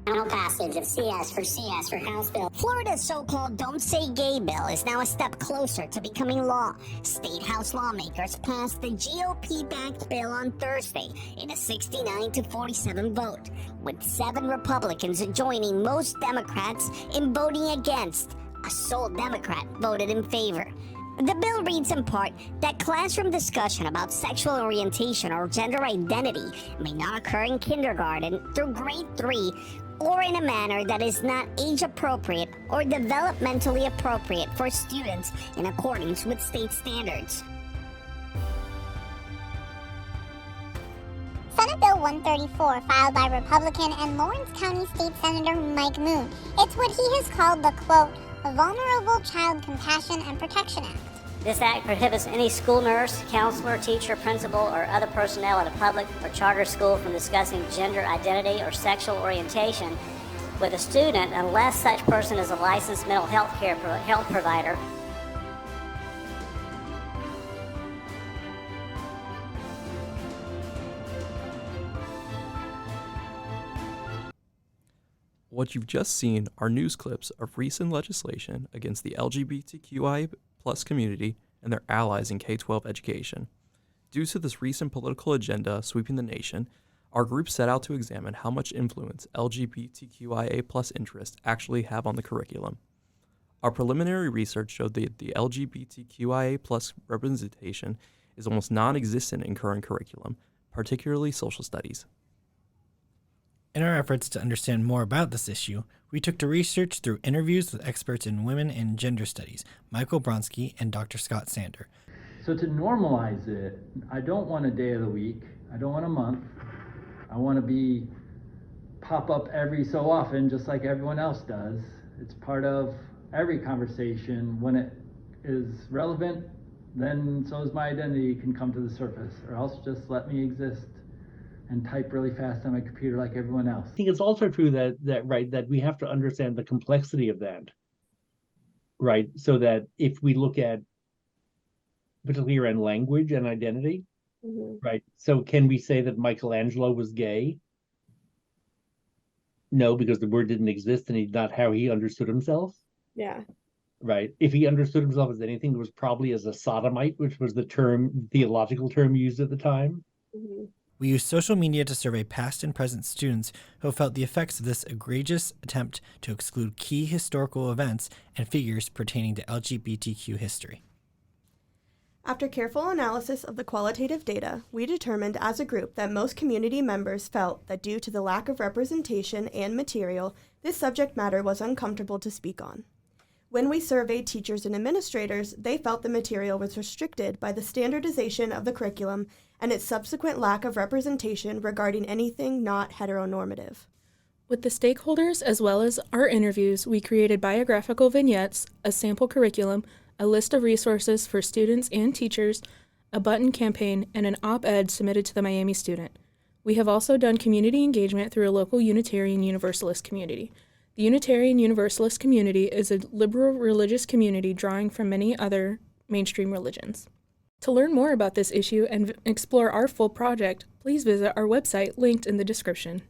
Final passage of CS for House Bill. Florida's so-called Don't Say Gay bill is now a step closer to becoming law. State House lawmakers passed the GOP-backed bill on Thursday in a 69-47 vote, with 7 Republicans joining most Democrats in voting against. A sole Democrat voted in favor. The bill reads in part that classroom discussion about sexual orientation or gender identity may not occur in kindergarten through grade 3 or in a manner that is not age-appropriate or developmentally appropriate for students in accordance with state standards. Senate Bill 134, filed by Republican and Lawrence County State Senator Mike Moon. It's what he has called the, quote, Vulnerable Child Compassion and Protection Act. This act prohibits any school nurse, counselor, teacher, principal, or other personnel at a public or charter school from discussing gender identity or sexual orientation with a student unless such person is a licensed mental health provider. What you've just seen are news clips of recent legislation against the LGBTQI+ community and their allies in K-12 education. Due to this recent political agenda sweeping the nation, our group set out to examine how much influence LGBTQIA+ interests actually have on the curriculum. Our preliminary research showed that the LGBTQIA+ representation is almost non-existent in current curriculum, particularly social studies. In our efforts to understand more about this issue, we took to research through interviews with experts in women and gender studies, Michael Bronski and Dr. Scott Sander. So to normalize it, I don't want a day of the week, I don't want a month, I want to pop up every so often just like everyone else does. It's part of every conversation. When it is relevant, then so is my identity can come to the surface, or else just let me exist and type really fast on my computer like everyone else. I think it's also true that we have to understand the complexity of that, right? So that if we look at, particularly around language and identity, right? So can we say that Michelangelo was gay? No, because the word didn't exist and he's not how he understood himself. Yeah. Right. If he understood himself as anything, it was probably as a sodomite, which was the theological term used at the time. We used social media to survey past and present students who felt the effects of this egregious attempt to exclude key historical events and figures pertaining to LGBTQ history. After careful analysis of the qualitative data, we determined as a group that most community members felt that due to the lack of representation and material, this subject matter was uncomfortable to speak on. When we surveyed teachers and administrators, they felt the material was restricted by the standardization of the curriculum and its subsequent lack of representation regarding anything not heteronormative. With the stakeholders as well as our interviews, we created biographical vignettes, a sample curriculum, a list of resources for students and teachers, a button campaign, and an op-ed submitted to the Miami Student. We have also done community engagement through a local Unitarian Universalist community. The Unitarian Universalist community is a liberal religious community drawing from many other mainstream religions. To learn more about this issue and explore our full project, please visit our website linked in the description.